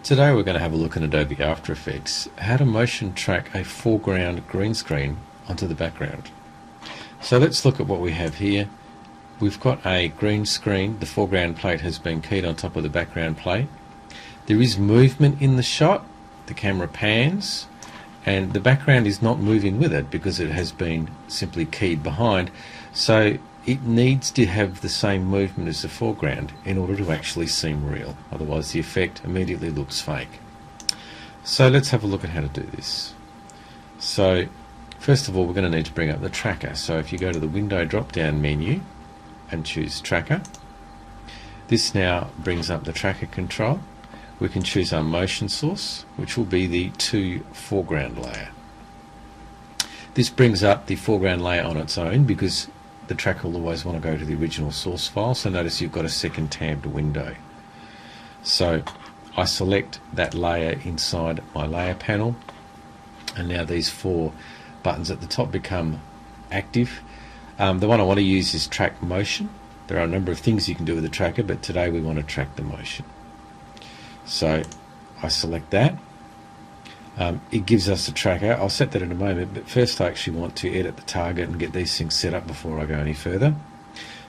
Today we're going to have a look in Adobe After Effects how to motion track a foreground green screen onto the background. So let's look at what we have here. We've got a green screen. The foreground plate has been keyed on top of the background plate. There is movement in the shot. The camera pans and the background is not moving with it because it has been simply keyed behind. So it needs to have the same movement as the foreground in order to actually seem real. Otherwise the effect immediately looks fake. So let's have a look at how to do this. So first of all, we're going to need to bring up the tracker. So if you go to the window drop down menu and choose tracker, this now brings up the tracker control. We can choose our motion source, which will be the 2 foreground layer. This brings up the foreground layer on its own because the tracker will always want to go to the original source file. So notice you've got a second tabbed window. So I select that layer inside my layer panel, and now these 4 buttons at the top become active. The one I want to use is track motion. There are a number of things you can do with the tracker, but today we want to track the motion. So I select that. It gives us the tracker. I'll set that in a moment, but first I actually want to edit the target and get these things set up before I go any further.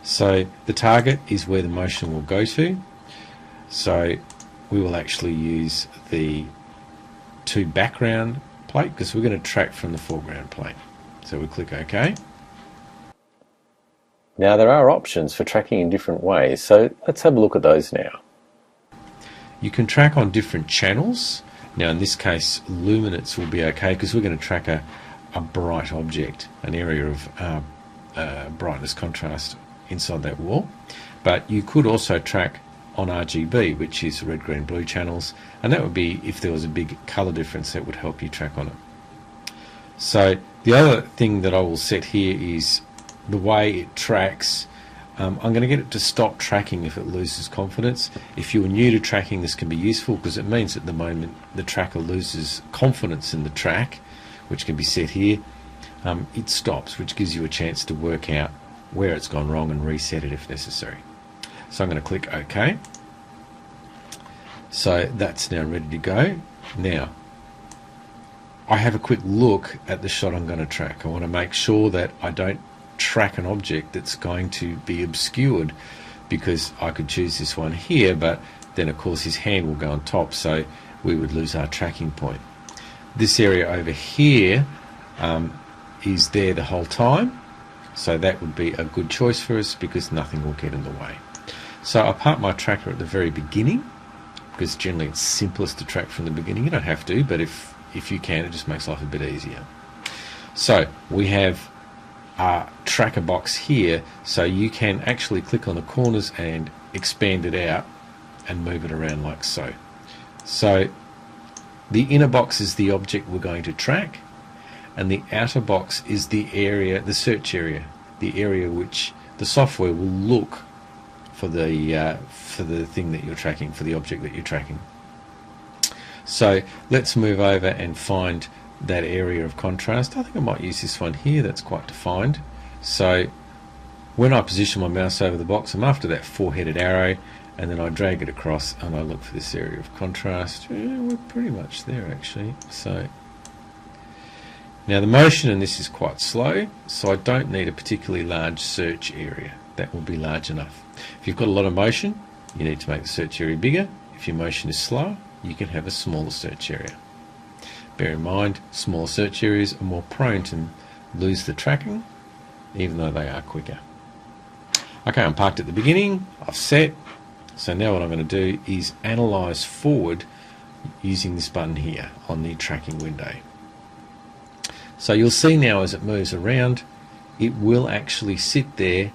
So the target is where the motion will go to. So we will actually use the 2 background plate because we're going to track from the foreground plate. So we click OK. Now there are options for tracking in different ways, so let's have a look at those now. You can track on different channels. Now in this case luminance will be okay because we're going to track a bright object, an area of brightness contrast inside that wall. But you could also track on RGB, which is red, green, blue channels, and that would be if there was a big colour difference that would help you track on it. So the other thing that I will set here is the way it tracks. I'm going to get it to stop tracking if it loses confidence. If you're new to tracking, this can be useful because it means at the moment the tracker loses confidence in the track, which can be set here. It stops, which gives you a chance to work out where it's gone wrong and reset it if necessary. So I'm going to click OK. So that's now ready to go. Now I have a quick look at the shot I'm going to track. I want to make sure that I don't track an object that's going to be obscured, because I could choose this one here, but then of course his hand will go on top, so we would lose our tracking point. This area over here is there the whole time, so that would be a good choice for us because nothing will get in the way. So I park my tracker at the very beginning because generally it's simplest to track from the beginning. You don't have to, but if you can, it just makes life a bit easier. So we have our tracker box here, so you can actually click on the corners and expand it out and move it around like so. So the inner box is the object we're going to track, and the outer box is the area, the search area, the area which the software will look for the thing that you're tracking, for the object that you're tracking. So let's move over and find that area of contrast. I think I might use this one here, that's quite defined. So when I position my mouse over the box, I'm after that 4-headed arrow, and then I drag it across and I look for this area of contrast. We're pretty much there actually. So now the motion in this is quite slow, so I don't need a particularly large search area. That will be large enough. If you've got a lot of motion, you need to make the search area bigger. If your motion is slow, you can have a smaller search area. Bear in mind, smaller search areas are more prone to lose the tracking, even though they are quicker. Okay, I'm parked at the beginning, I've set. So now what I'm going to do is analyze forward using this button here on the tracking window. So you'll see now as it moves around, it will actually sit there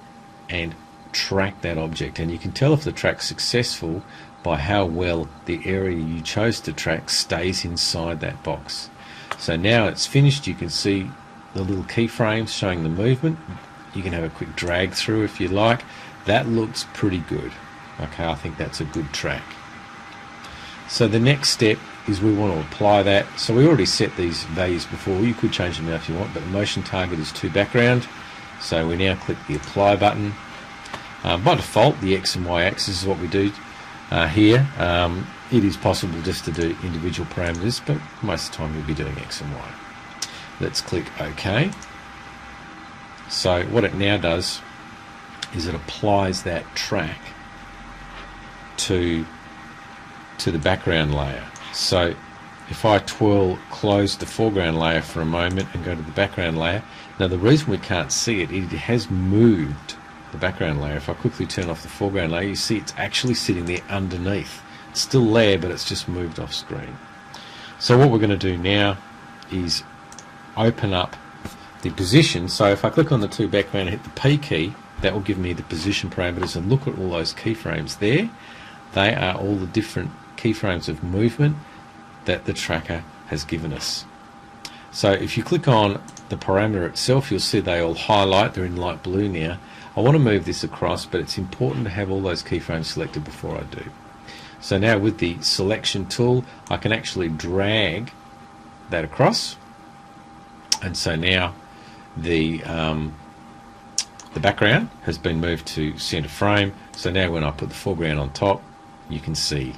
and track that object, and you can tell if the track's successful by how well the area you chose to track stays inside that box. So now it's finished. You can see the little keyframes showing the movement. You can have a quick drag through if you like. That looks pretty good. Okay, I think that's a good track. So the next step is we want to apply that. So we already set these values before. You could change them now if you want, but the motion target is 2 background. So we now click the apply button. By default, the X and Y axis is what we do here. it is possible just to do individual parameters, but most of the time you'll be doing X and Y. Let's click OK. So what it now does is it applies that track to the background layer. So if I close the foreground layer for a moment and go to the background layer, now the reason we can't see it, it has moved the background layer. If I quickly turn off the foreground layer, you see it's actually sitting there underneath. It's still there, but it's just moved off screen. So what we're going to do now is open up the position. So if I click on the two background and hit the P key, that will give me the position parameters, and look at all those keyframes there. They are all the different keyframes of movement that the tracker has given us. So if you click on the parameter itself, you'll see they all highlight. They're in light blue now. I want to move this across, but it's important to have all those keyframes selected before I do. So now with the selection tool, I can actually drag that across, and so now the background has been moved to center frame. So now when I put the foreground on top, you can see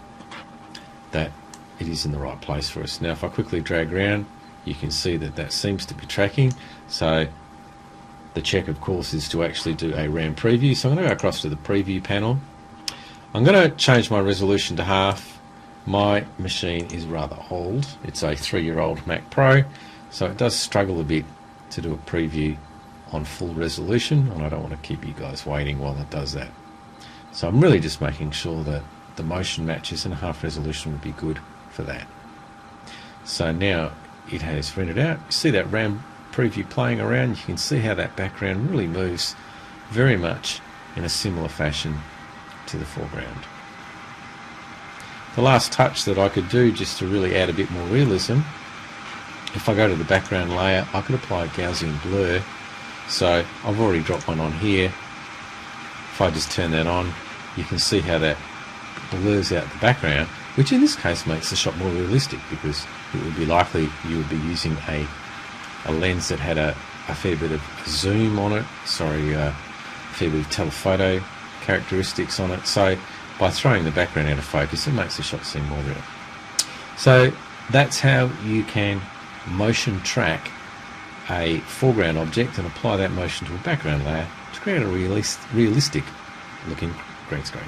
that it is in the right place for us. Now if I quickly drag around, you can see that that seems to be tracking. So the check, of course, is to actually do a RAM preview. So I'm going to go across to the preview panel. I'm going to change my resolution to half. My machine is rather old. It's a 3-year-old Mac Pro, so it does struggle a bit to do a preview on full resolution, and I don't want to keep you guys waiting while it does that. So I'm really just making sure that the motion matches, and half resolution would be good for that. So now it has rendered out. You see that RAM preview playing around. You can see how that background really moves very much in a similar fashion to the foreground. The last touch that I could do just to really add a bit more realism, if I go to the background layer, I could apply a Gaussian blur. So I've already dropped one on here. If I just turn that on, you can see how that blurs out the background, which in this case makes the shot more realistic, because it would be likely you would be using a lens that had a fair bit of zoom on it, a fair bit of telephoto characteristics on it. So by throwing the background out of focus, it makes the shot seem more real. So that's how you can motion track a foreground object and apply that motion to a background layer to create a realistic looking green screen.